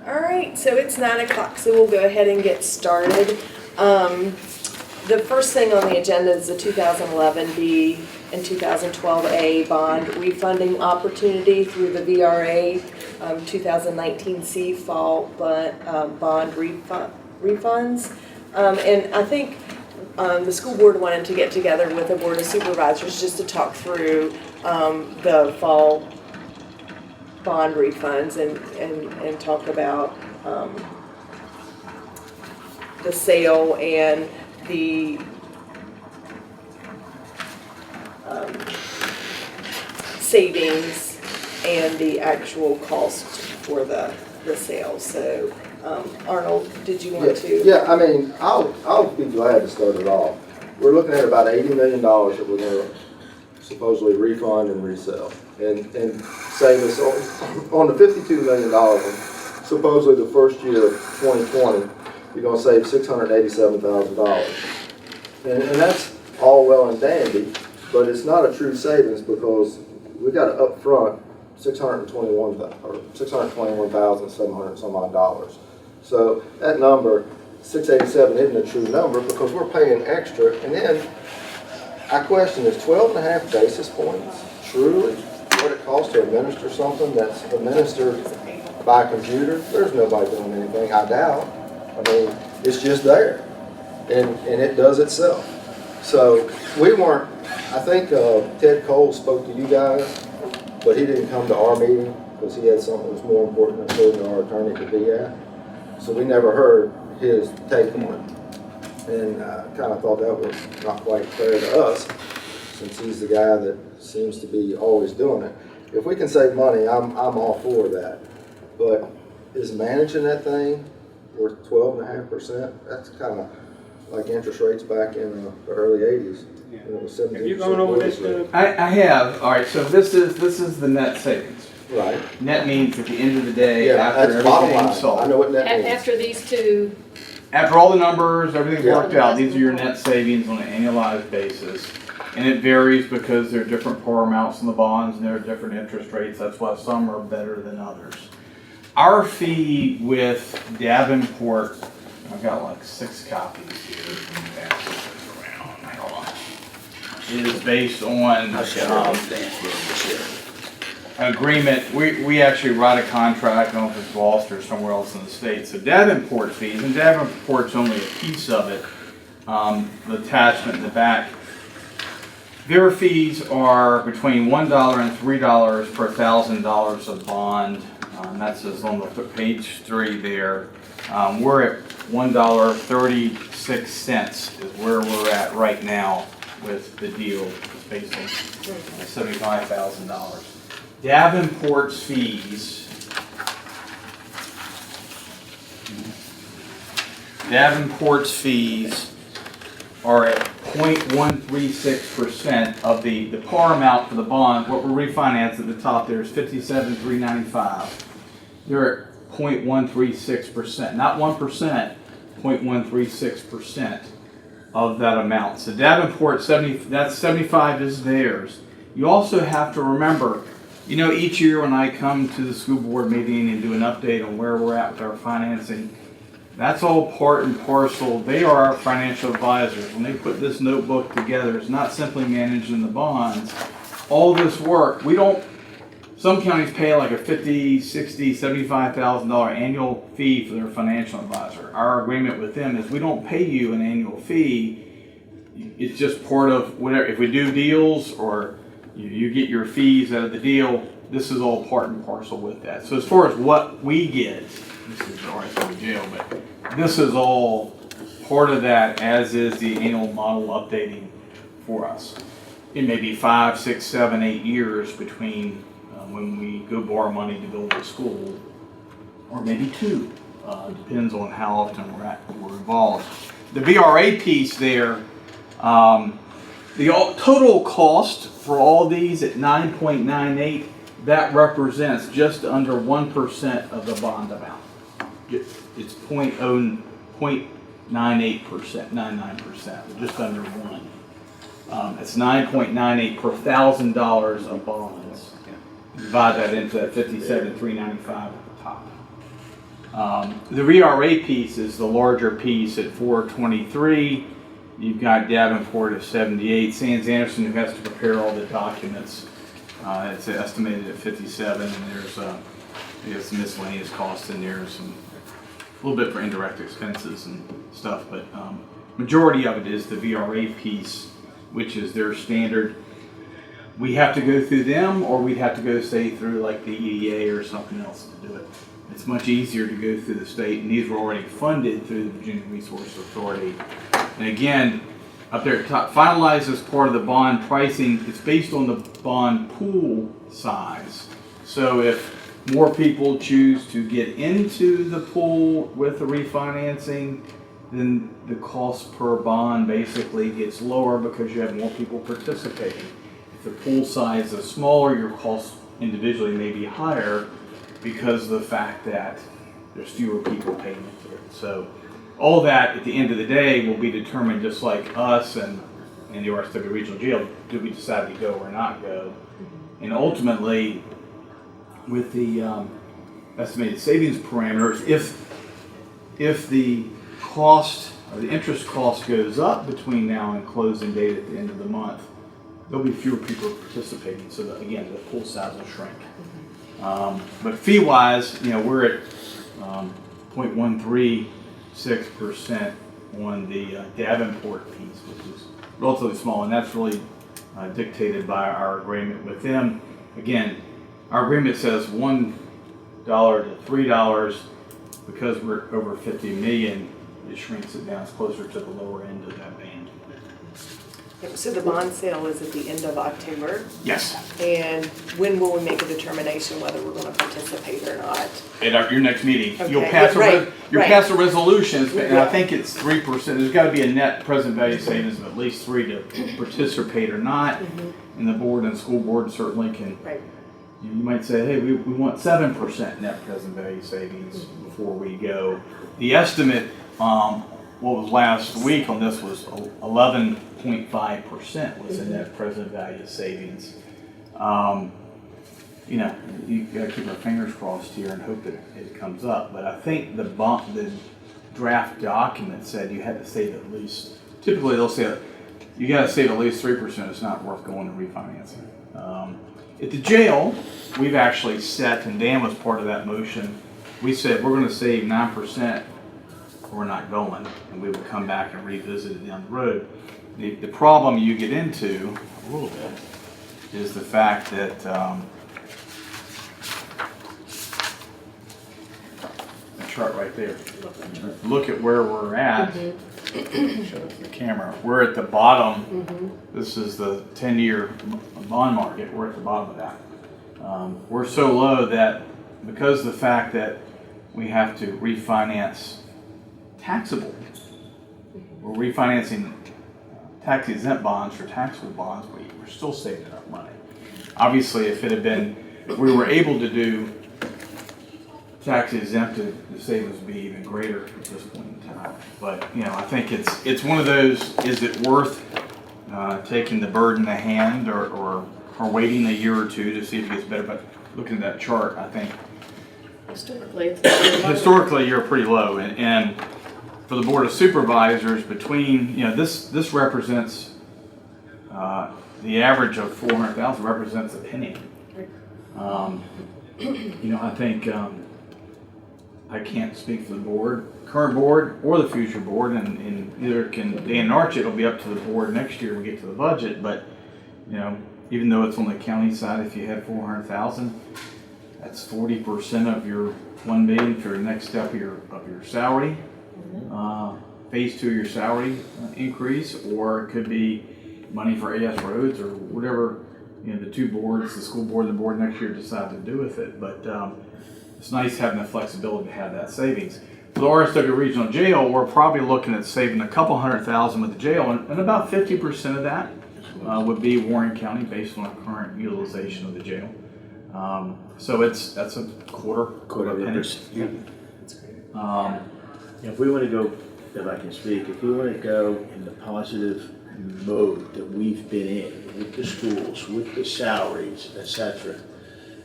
All right, so it's 9 o'clock, so we'll go ahead and get started. The first thing on the agenda is the 2011 B and 2012 A bond refunding opportunity through the VRA 2019 C fall bond refunds. And I think the school board wanted to get together with the Board of Supervisors just to talk through the fall bond refunds and talk about the sale and the savings and the actual cost for the sale. So Arnold, did you want to? Yeah, I mean, I'll be glad to start it off. We're looking at about $80 million that we're going to supposedly refund and resell and save us on the $52 million one. Supposedly the first year of 2020, you're going to save $687,000. And that's all well and dandy, but it's not a true savings because we got to upfront $621,700 some odd dollars. So that number, 687, isn't a true number because we're paying extra. And then I question, is 12.5 basis points truly what it costs to administer something that's administered by a computer? There's nobody doing anything, I doubt. I mean, it's just there, and it does itself. So we weren't, I think Ted Cole spoke to you guys, but he didn't come to our meeting because he had something that was more important according to our attorney to be at. So we never heard his take on it. And I kind of thought that was not quite fair to us, since he's the guy that seems to be always doing it. If we can save money, I'm all for that. But is managing that thing worth 12.5%? That's kind of like interest rates back in the early 80s. Yeah. It was 17%. Have you gone over this? I have. All right. So this is the net savings. Right. Net means at the end of the day, Yeah, after that's bottom everything's line. sold. I know what net means. After these two, After all the numbers, everything's Yeah. worked out, these are your net savings on an annualized basis. And it varies because there are different par amounts in the bonds and there are different interest rates. That's why some are better than others. Our fee with Davenport, I've got like 6 copies here. Hold on. Is based on agreement. We actually write a contract, I don't know if it's Gloucester or somewhere else in the state. So Davenport fees, and Davenport's only a piece of it, the attachment in the back. Their fees are between $1 and $3 per $1,000 of bond. That's just on the page 3 there. We're at $1.36 is where we're at right now with the deal. It's based on $75,000. Davenport's fees are at 0.136% of the par amount for the bond. What we're refinancing at the top there is $57,395. They're at 0.136%, not 1%, 0.136% of that amount. So Davenport, that's 75 is theirs. You also have to remember, you know, each year when I come to the school board meeting and do an update on where we're at with our financing, that's all part and parcel. They are our financial advisors. When they put this notebook together, it's not simply managing the bonds. All this work, some counties pay like a $50,000, $60,000, $75,000 annual fee for their financial advisor. Our agreement with them is we don't pay you an annual fee. It's just part of whatever. If we do deals or you get your fees out of the deal, this is all part and parcel with that. So as far as what we get, this is already for the jail, but this is all part of that, as is the annual model updating for us. It may be 5, 6, 7, 8 years between when we go borrow money to build a school, or maybe 2. Depends on how often we're involved. The VRA piece there, the total cost for all these at 9.98, that represents just under 1% of the bond amount. It's 0.98%, 99%, just under 1. It's 9.98 per $1,000 of bonds. Divide that into that 57,395 at the top. The VRA piece is the larger piece at 423. You've got Davenport at 78. Sands Anderson, who has to prepare all the documents, it's estimated at 57, and there's I guess some miscellaneous costs in there, some a little bit for indirect expenses and stuff, but majority of it is the VRA piece, which is their standard. We have to go through them, or we'd have to go, say, through like the EDA or something else to do it. It's much easier to go through the state, and these were already funded through the Virginia Resource Authority. And again, up there at top, finalized as part of the bond pricing, it's based on the bond pool size. So if more people choose to get into the pool with the refinancing, then the cost per bond basically gets lower because you have more people participating. If the pool size is smaller, your cost individually may be higher because of the fact that there's fewer people paying into it. So all that at the end of the day will be determined, just like us and the RSW Regional Jail, do we decide to go or not go. And ultimately, with the estimated savings parameters, if the cost or the interest cost goes up between now and closing date at the end of the month, there'll be fewer people participating. So that, again, the pool size will shrink. But fee-wise, we're at 0.136% on the Davenport piece, which is relatively small, and that's really dictated by our agreement with them. Again, our agreement says $1 to $3. Because we're over 50 million, it shrinks it down. It's closer to the lower end of that band. So the bond sale is at the end of October, Yes. and when will we make a determination whether we're going to participate or not? At your next meeting, you'll Okay. pass Right. pass a resolution, and I Yeah. think it's 3%. There's got to be a net present value savings of at least 3 to participate or not. And the board and school board certainly can. Right. You might say, hey, we want 7% net present value savings before we go. The estimate, what was last week on this was 11.5% was the net present value savings. You gotta keep our fingers crossed here and hope that it comes up. But I think the draft document said you had to save at least, typically they'll say you gotta save at least 3%. It's not worth going to refinancing. At the jail, we've actually set, and Dan was part of that motion, we said we're going to save 9% or we're not going, and we would come back and revisit it down the road. The problem you get into a little bit is the fact that the chart right there, look at where we're at. Show it to the camera. We're at the bottom. This is the 10-year bond market. We're at the bottom of that. We're so low that because of the fact that we have to refinance taxable, we're refinancing tax-exempt bonds for taxable bonds, we're still saving our money. Obviously, if we were able to do tax-exempt, the savings would be even greater at this point in time. But I think it's one of those. Is it worth taking the bird in the hand, or waiting a year or two to see if it gets better? But looking at that chart, I think historically you're pretty low, and for the Board of Supervisors, between this represents the average of 400,000 represents a penny. I think. I can't speak for the board, current board, or the future board, and neither can Dan Arch. It'll be up to the board next year when we get to the budget. But even though it's on the county side, if you had 400,000, that's 40% of your $1 million for the next step of your salary, phase 2 of your salary increase, or it could be money for AS roads or whatever the two boards, the school board and the board next year, decide to do with it. But it's nice having the flexibility to have that savings. For the RSW Regional Jail, we're probably looking at saving a couple $100,000 with the jail, and about 50% of that would be Warren County based on our current utilization of the jail. So that's a quarter penny. Yeah. That's great. If we want to go, if I can speak, if we want to go in the positive mode that we've been in with the schools, with the salaries, etc.,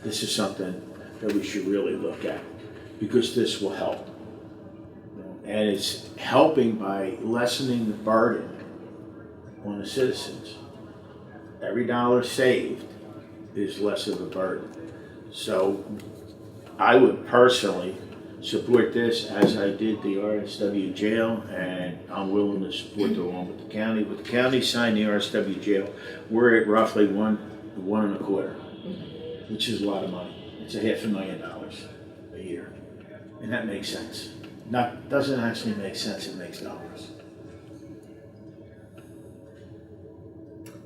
this is something that we should really look at. because this will help. And it's helping by lessening the burden on the citizens. Every dollar saved is less of a burden. So I would personally support this as I did the RSW jail, and I'm willing to support the one with the county. With the county signed the RSW jail, we're at roughly one and a quarter, which is a lot of money. It's $500,000 a year, and that makes sense. Doesn't actually make sense, it makes dollars.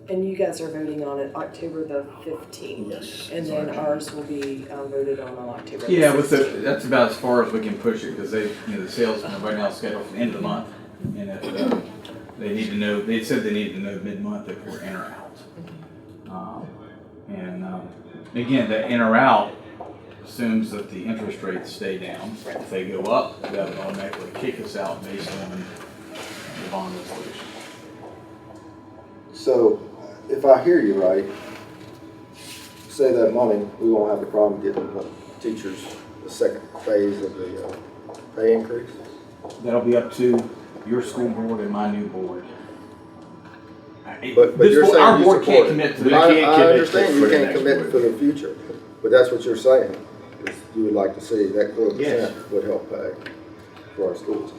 And you guys are voting on it October the 15th. Yes. And then ours will be voted on October the 16th. Yeah, that's about as far as we can push it, because the sales right now is scheduled for the end of the month. And if they need to know, they said they need to know mid-month if we're in or out. Again, the in or out assumes that the interest rates stay down. If they go up, that would automatically kick us out based on the bond resolution. So, if I hear you right, say that money, we won't have a problem getting the teachers the second phase of the pay increase? That'll be up to your school board and my new board. But you're saying our you board can't support commit it. to that. I commit understand for you the can't next commit board. for the future, but that's what you're saying, is you would like to see that 4% Yes. would help pay for our schools.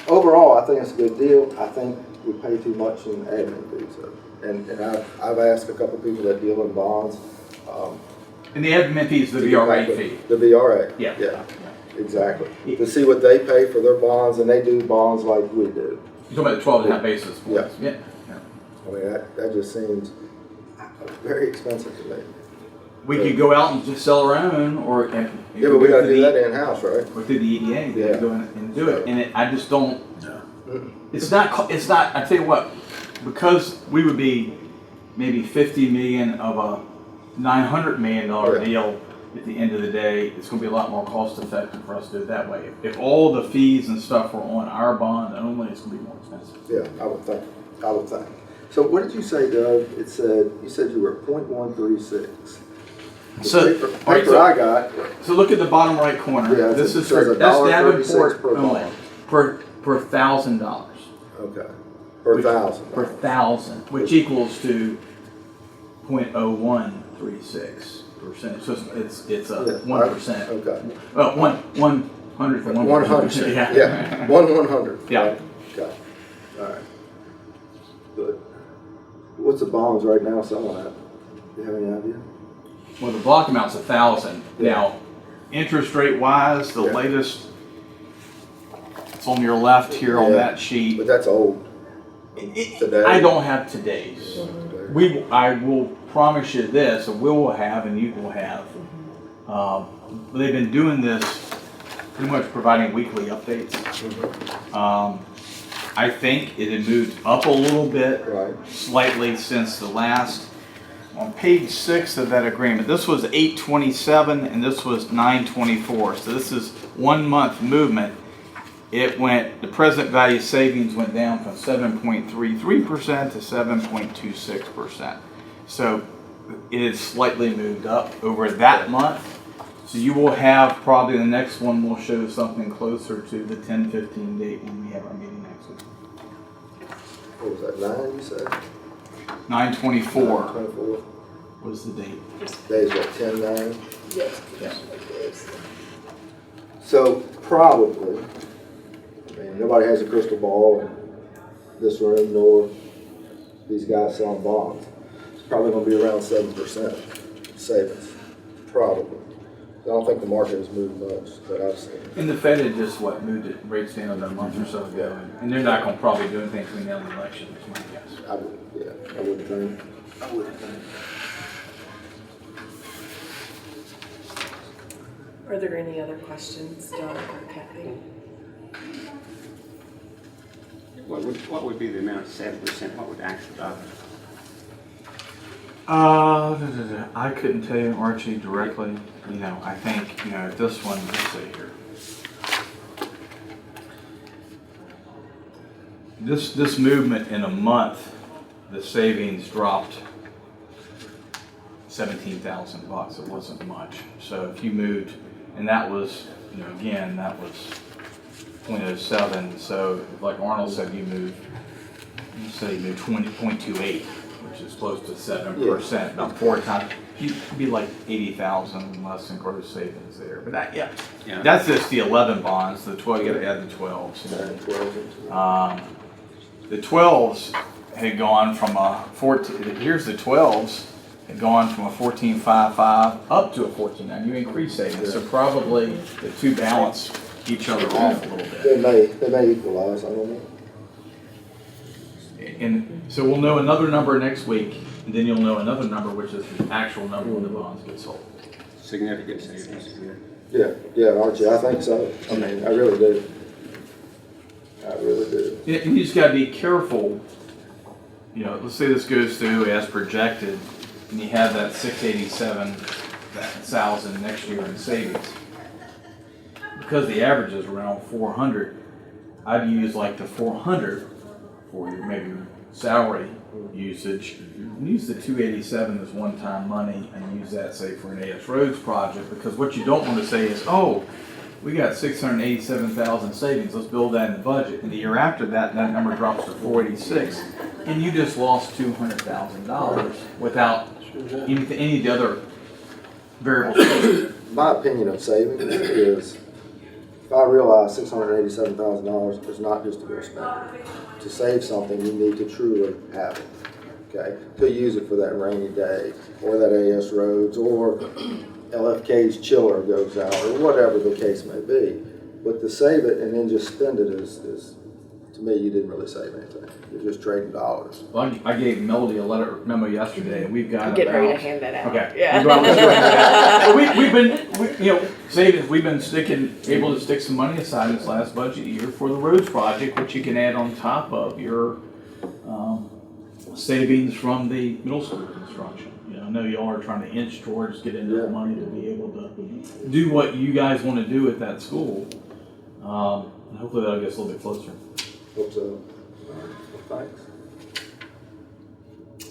Overall, I think it's a good deal. I think we pay too much in admin fees. And I've asked a couple people that deal in bonds. And the admin fee is the VRA fee. The VRA. Yeah. Yeah, exactly. To see what they pay for their bonds, and they do bonds like we do. You're talking about the 12.5 basis points. Yeah. Yeah. I mean, that just seems very expensive to me. We could go out and just sell our own, or Yeah, but we gotta do that in-house, right? or through the EDA. We Yeah. gotta go in and do it. And I just don't. No. It's not. I tell you what, because we would be maybe 50 million of a $900 million Yeah. deal. At the end of the day, it's going to be a lot more cost effective for us to do it that way. If all the fees and stuff were on our bond only, it's going to be more expensive. Yeah, I would think. So what did you say, Doug? You said you were at .136. The So, paper all right, so- I got, So look at the bottom right corner. Yeah, This is says for that's $1.36 Davenport per only bond. per $1,000 okay, per thousand. per thousand, which equals to 0.0136%. So it's a 1%. Okay. Well, 1/100th of 100%. Yeah. Yeah. 1/100. Yeah. Right? Okay. All right. Good. What's the bonds right now selling at? Do you have any idea? Well, the block amount's 1,000. Yeah. Now, interest rate wise, the Yeah. latest, it's on your left here on Yeah. that sheet. But that's old. Today. I don't have today's. I will promise you this, and we will have, and you will have. They've been doing this, pretty much providing weekly updates. I think it had moved up a little bit, Right. slightly since the last. On page 6 of that agreement, this was 827 and this was 924. So this is 1 month movement. The present value savings went down from 7.33% to 7.26%. So it is slightly moved up over that month. So you will have, probably the next one will show something closer to the 10-15 date when we have our meeting next week. What was that, 9 you said? 924 24. was the date. Days what, 10/9? Yes. Yeah. So probably, I mean, nobody has a crystal ball in this room nor these guys selling bonds. It's probably gonna be around 7% savings, probably. I don't think the market has moved much that I've seen. And the Fed had just, moved it rates down about a month or so ago, and they're not gonna probably do anything between now and the election, is my guess. I wouldn't think. Are there any other questions, Doug or Kathy? What would be the amount of 7%? What would actually I couldn't tell you, Archie, directly. I think, this one, let's see here. This movement in a month, the savings dropped $17,000. It wasn't much. So if you moved, and that was, again, that was 0.07. So like Arnold said, you moved 20.28, which is close to 7%, about 4 times. You'd be like 80,000 less in gross savings there. But that, yeah, that's just the 11 bonds. The 12, you got to add the 12s. The 12s had gone from a 14. Here's the 12s had gone from a 14.55 up to a 14.9. You increase savings, so probably the two balance each other off a little bit. They may equalize. I don't know. And so we'll know another number next week, and then you'll know another number, which is the actual number when the bonds get sold. Significant savings. Yeah, Archie, I think so. I mean, I really do. I really do. And you just got to be careful. Let's say this goes through as projected, and you have that 687,000 next year in savings. Because the average is around 400, I'd use like the 400 for your maybe salary usage, and use the 287 as one-time money, and use that, say, for an AS Roads project. Because what you don't want to say is, oh, we got 687,000 savings, let's build that in the budget. And the year after that, that number drops to 486, and you just lost $200,000 without any of the other variables. My opinion of savings is, if I realize $687,000 is not just to go spend it. To save something, you need to truly have it, okay? To use it for that rainy day, or that AS Roads, or LFK's chiller goes out, or whatever the case may be. But to save it and then just spend it is to me, you didn't really save anything. You're just trading dollars. Well, I gave Melody a memo yesterday, and we've got I'm getting ready to hand that out. Okay. Yeah. We've been savings. We've been able to stick some money aside this last budget year for the roads project, which you can add on top of your savings from the middle school construction. I know y'all are trying to inch towards getting enough money to be able to do what you guys want to do at that school. And hopefully that'll get us a little bit closer. Hope so. Thanks.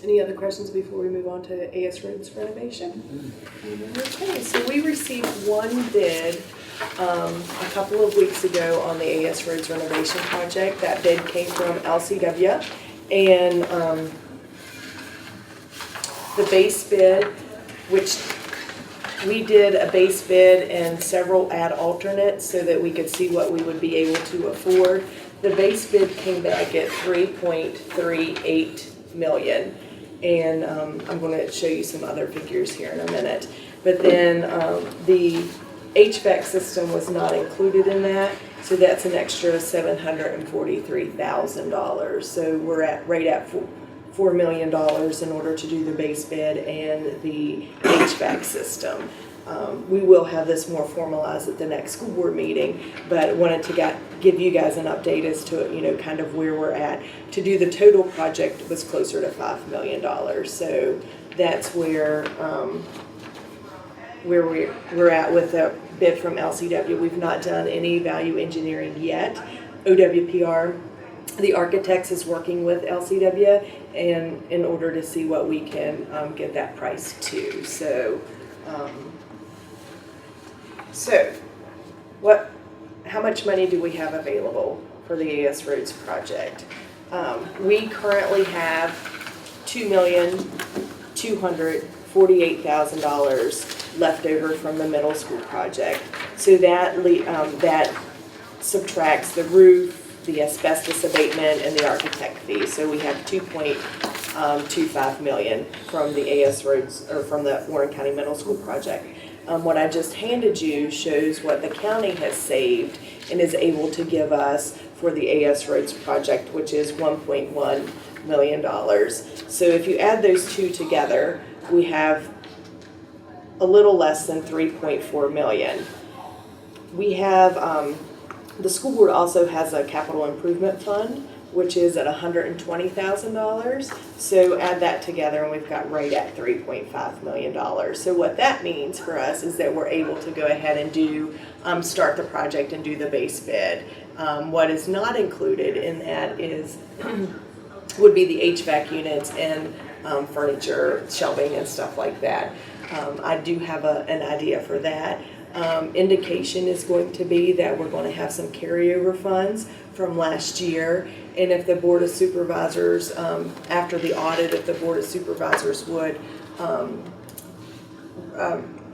Any other questions before we move on to AS Roads renovation? Okay, so we received one bid a couple of weeks ago on the AS Roads renovation project. That bid came from LCW, and the base bid, which we did a base bid and several add alternates so that we could see what we would be able to afford. The base bid came back at $3.38 million. And I'm going to show you some other figures here in a minute. But then the HVAC system was not included in that, so that's an extra $743,000. So we're right at $4 million in order to do the base bid and the HVAC system. We will have this more formalized at the next school board meeting, but wanted to give you guys an update as to kind of where we're at. To do the total project was closer to $5 million, so that's where we're at with the bid from LCW. We've not done any value engineering yet. OWPR, the architects, is working with LCW and in order to see what we can get that price to. So, how much money do we have available for the AS Roads project? We currently have $2,248,000 left over from the middle school project. So that subtracts the roof, the asbestos abatement, and the architect fee. So we have $2.25 million from the AS Roads, or from the Warren County Middle School project. What I just handed you shows what the county has saved and is able to give us for the AS Roads project, which is $1.1 million. So if you add those two together, we have a little less than $3.4 million. We have, the school board also has a capital improvement fund, which is at $120,000. So add that together and we've got right at $3.5 million. So what that means for us is that we're able to go ahead and start the project and do the base bid. What is not included in that would be the HVAC units and furniture, shelving and stuff like that. I do have an idea for that. Indication is going to be that we're going to have some carryover funds from last year. And if the Board of Supervisors, after the audit, if the Board of Supervisors would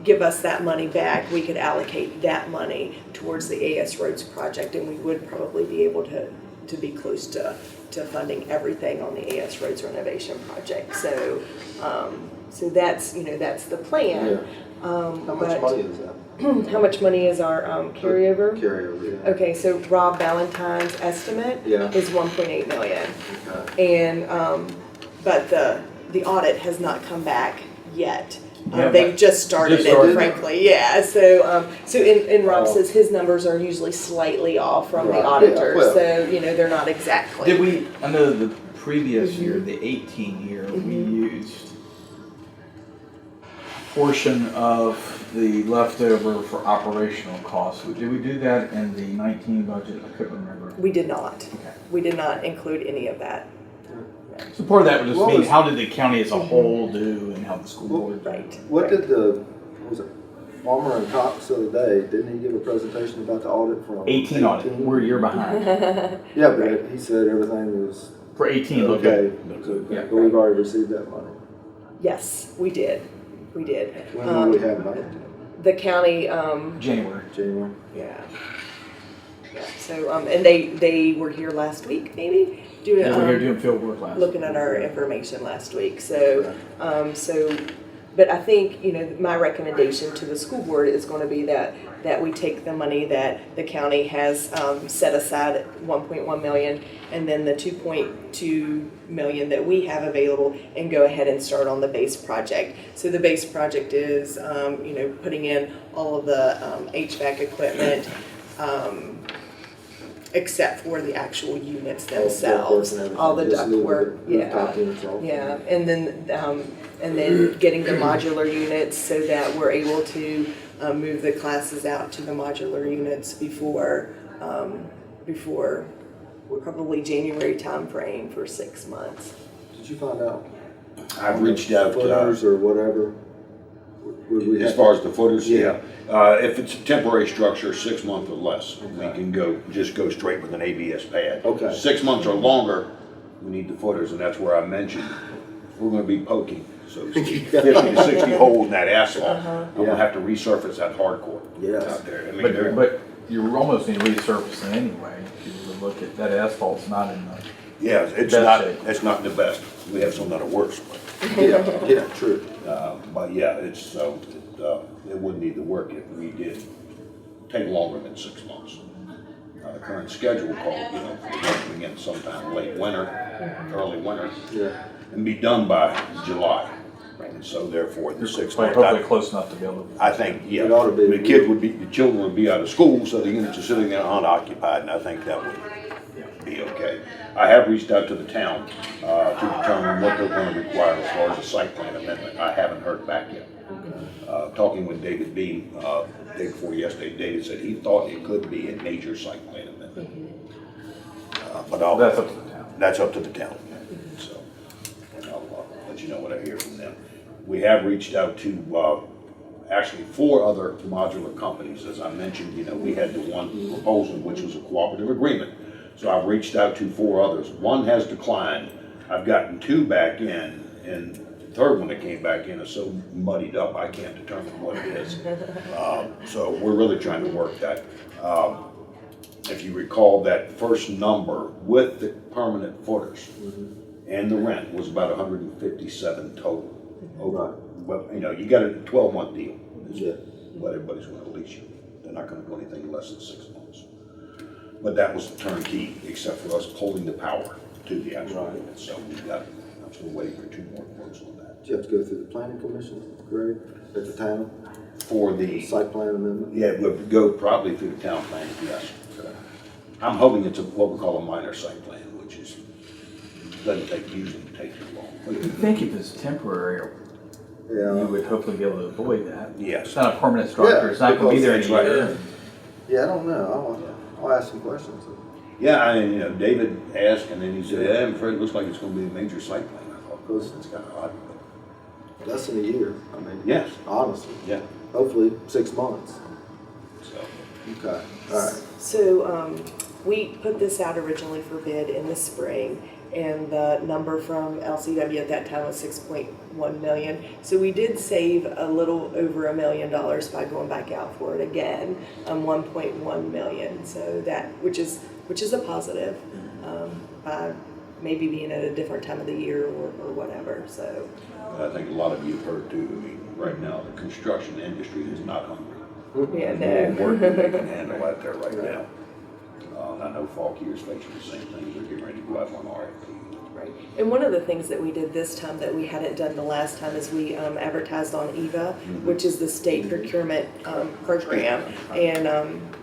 give us that money back, we could allocate that money towards the AS Roads project, and we would probably be able to be close to funding everything on the AS Roads renovation project. So, so that's, that's the plan. How much money is that? How much money is our carryover? Carryover, yeah. Okay, so Rob Valentine's estimate Yeah. is 1.8 million. Okay. And, but the audit has not come back yet. Yeah, They've just started just started. it, frankly, yeah. So, and Rob Oh. says his numbers are usually slightly off from Right, the yeah, auditor, well. so, they're not exactly. Did we, I know the previous year, the 18 year, we used a portion of the leftover for operational costs. Did we do that in the 19 budget? I couldn't remember. We did not. Okay. We did not include any of that. So part of that would just What mean was- how did the county as a whole do and how the school board. Right. What right. did was it Farmer and Cox the other day, didn't he give a presentation about the audit from 18 audit. We're a year behind. Yeah, but he said everything was For 18, look okay. good. Yeah. But we've already received that money. Yes, we did. We did. When will we have money? The county, January. January? yeah. Yeah, so, and they were here last week, maybe? Doing, Yeah, we're here doing field work last. looking at our information last week, so, but I think, my recommendation to the school board is gonna be that we take the money that the county has, set aside at 1.1 million, and then the 2.2 million that we have available, and go ahead and start on the base project. So the base project is, putting in all of the, HVAC equipment, except for the actual units themselves, all the ductwork, yeah. Yeah, and then getting the modular units so that we're able to move the classes out to the modular units before probably January timeframe for 6 months. Did you find out? I've reached out, Footers or whatever? Would we as have- far as the footers, Yeah. if it's a temporary structure, 6 months or less, we can just go straight with an ABS pad. Okay. 6 months or longer, we need the footers, and that's where I mentioned, we're gonna be poking, so to speak, 50 to 60 holes in that asphalt. I'm gonna have to resurface that hardcore Yes. out there. I mean, But you almost need resurfacing anyway. If you look at that asphalt's not in the. yeah, it's not the best. We have some that are worse, but. Yeah, true. But yeah, it would need the work if we did take longer than 6 months. The current schedule called, we're begin sometime late winter, early winter, Yeah. and be done by July. And so therefore, the 6 months. Hopefully close enough to be able to. I think, yeah, It ought to be. the children would be out of school, so the units are sitting there unoccupied, and I think that would be okay. I have reached out to the town, to determine what they're gonna require as far as a site plan amendment. I haven't heard back yet. Talking with David Beam, day before yesterday, David said he thought it could be a major site plan amendment. But That's up to the town. that's up to the town. So, and I'll let you know what I hear from them. We have reached out to, actually 4 other modular companies. As I mentioned, we had the one proposal, which was a cooperative agreement. So I've reached out to 4 others. One has declined. I've gotten 2 back in, and the third one that came back in is so muddied up, I can't determine what it is. So we're really trying to work that. If you recall, that first number with the permanent footers and the rent was about 157 total. Over, but you got a 12-month deal. Yeah. What everybody's going to lease you. They're not going to go anything less than 6 months. But that was turnkey, except for us pulling the power to the actual unit. So I'm still waiting for 2 more quotes on that. Do you have to go through the planning commission, Greg, at the town, For the, site plan amendment? yeah, it would go probably through the town plan, yes. I'm hoping it's what we call a minor site plan, which is, usually take too long. I think if it's temporary, you Yeah. would hopefully be able to avoid that. Yes. It's not a permanent structure, it's not gonna be there in a because- year. Yeah, I don't know. I'll ask some questions. Yeah, David asked, and then he said, yeah, I'm afraid it looks like it's going to be a major site plan. I thought, it's kind of odd, but Less than a year, I mean. yes, Honestly. yeah. Hopefully 6 months. so. Okay, all right. So, we put this out originally for bid in the spring, and the number from LCW at that time was 6.1 million. So we did save a little over $1 million by going back out for it again, 1.1 million. So that, which is a positive, by maybe being at a different time of the year or whatever, so. I think a lot of you have heard too, I mean, right now, the construction industry is not hungry. Yeah, More no. work than they can handle out there right now. I know Fauquier is facing the same thing, they're getting ready to go out on RFP. Right. And one of the things that we did this time that we hadn't done the last time is we advertised on EVA, which is the state procurement program. And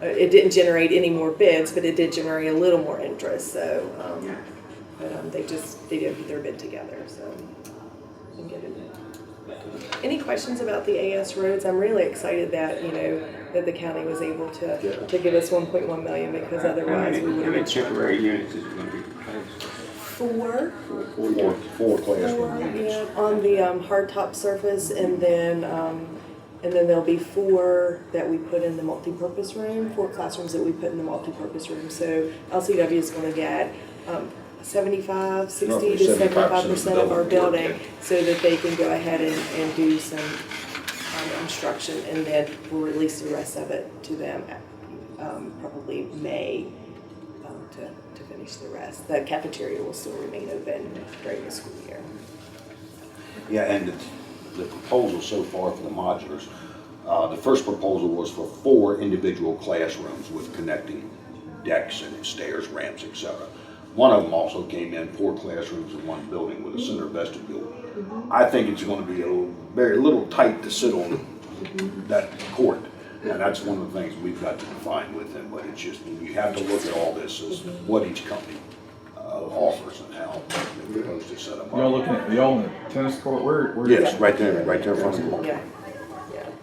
it didn't generate any more bids, but it did generate a little more interest. So they did put their bid together. So we can get it. Any questions about the AS roads? I'm really excited that that the county was able to give us 1.1 million, because otherwise we would How have many been temporary units is going to be replaced? four. Four classroom Yeah, units. on the hardtop surface, and then there'll be 4 that we put in the multipurpose room, 4 classrooms that we put in the multipurpose room. So LCW is going to get 60 Roughly to 75% 75% of our building building, work, so that they can go ahead and do some construction, and then we'll release the rest of it to them probably May to finish the rest. The cafeteria will still remain open during the school year. Yeah, and the proposal so far for the modulars, the first proposal was for 4 individual classrooms with connecting decks and stairs, ramps, etc. One of them also came in 4 classrooms in one building with a center vestibule. I think it's going to be very little tight to sit on that court. And that's one of the things we've got to define with them, but it's just, we have to look at all this as what each company offers and how they're supposed to set them up. Y'all looking at, y'all in the tennis court, where? Yes, right there in front of the ball. Yeah,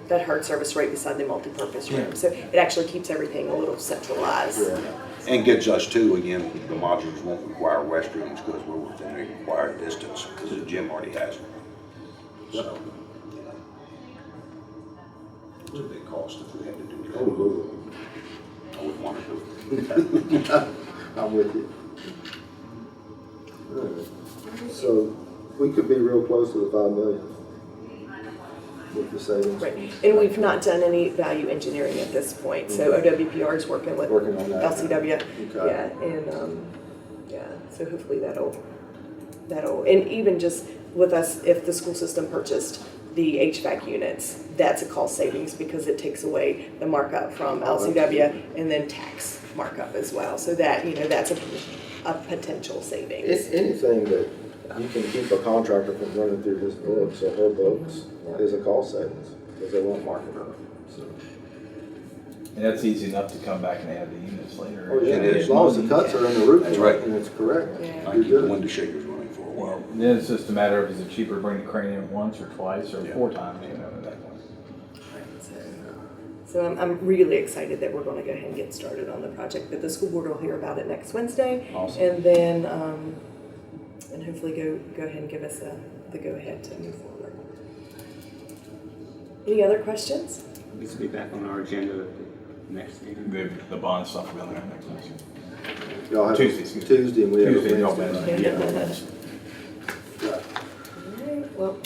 that hard service right beside the multipurpose room. So it actually keeps everything a little centralized. And gives us too, again, the modulars won't require restrooms because we're within the required distance, because the gym already has them. So, it's a big cost if we had to do that. I wouldn't want to do it. I'm with you. All right. So we could be real close to the 5 million with the savings. Right, and we've not done any value engineering at this point, so OWPR is working with Working on that. LCW. Okay. Yeah, and so hopefully that'll, and even just with us, if the school system purchased the HVAC units, that's a cost savings because it takes away the markup from LCW and then tax markup as well. So that, that's a potential savings. It's anything that you can keep a contractor from running through his books or her books is a cost savings, because they won't mark it up. So. And that's easy enough to come back and add the units later. Oh, yeah, It is. as long as the cuts are in the roof. That's right. And it's correct. Yeah. I You're keep the good. window shakers running for a while. Well, then it's just a matter of, is it cheaper to bring the crane in once or twice or Yeah. 4 times, at that point. So I'm really excited that we're going to go ahead and get started on the project, but the school board will hear about it next Wednesday. Awesome. And then, and hopefully go ahead and give us the go-ahead to move forward. Any other questions? Needs to be back on our agenda at the next meeting. The bond stuff will be on there next Wednesday. Y'all have Tuesday, excuse me. Tuesday, and we have Tuesday, a y'all Wednesday. Wednesday. Yeah. Yeah. All right, well,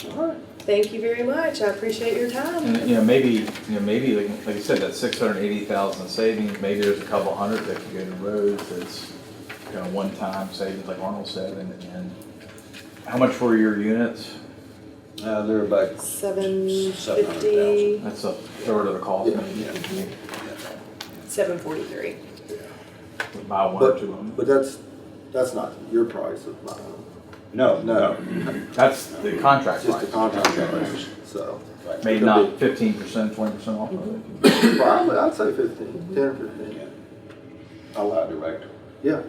thank you very much. I appreciate your time. And maybe like you said, that 680,000 savings. Maybe there's a couple hundred that could go to roads. That's one-time savings, like Arnold said. And how much were your units? They're about $750, That's a third of the cost. Yeah. Maybe. $743. Buy 1 or 2 of them. But that's not your price of buying them. No. That's the contract It's just the price. contract price, so. Maybe not 15%, 20% off of it. Probably, I'd say 15, 10 or 15. Yeah. Allow direct. Yeah.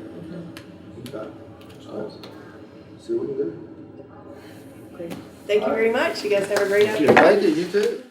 Okay. So, see what we can do. Great. Thank you very much. You guys have a great afternoon. Thank you, you too.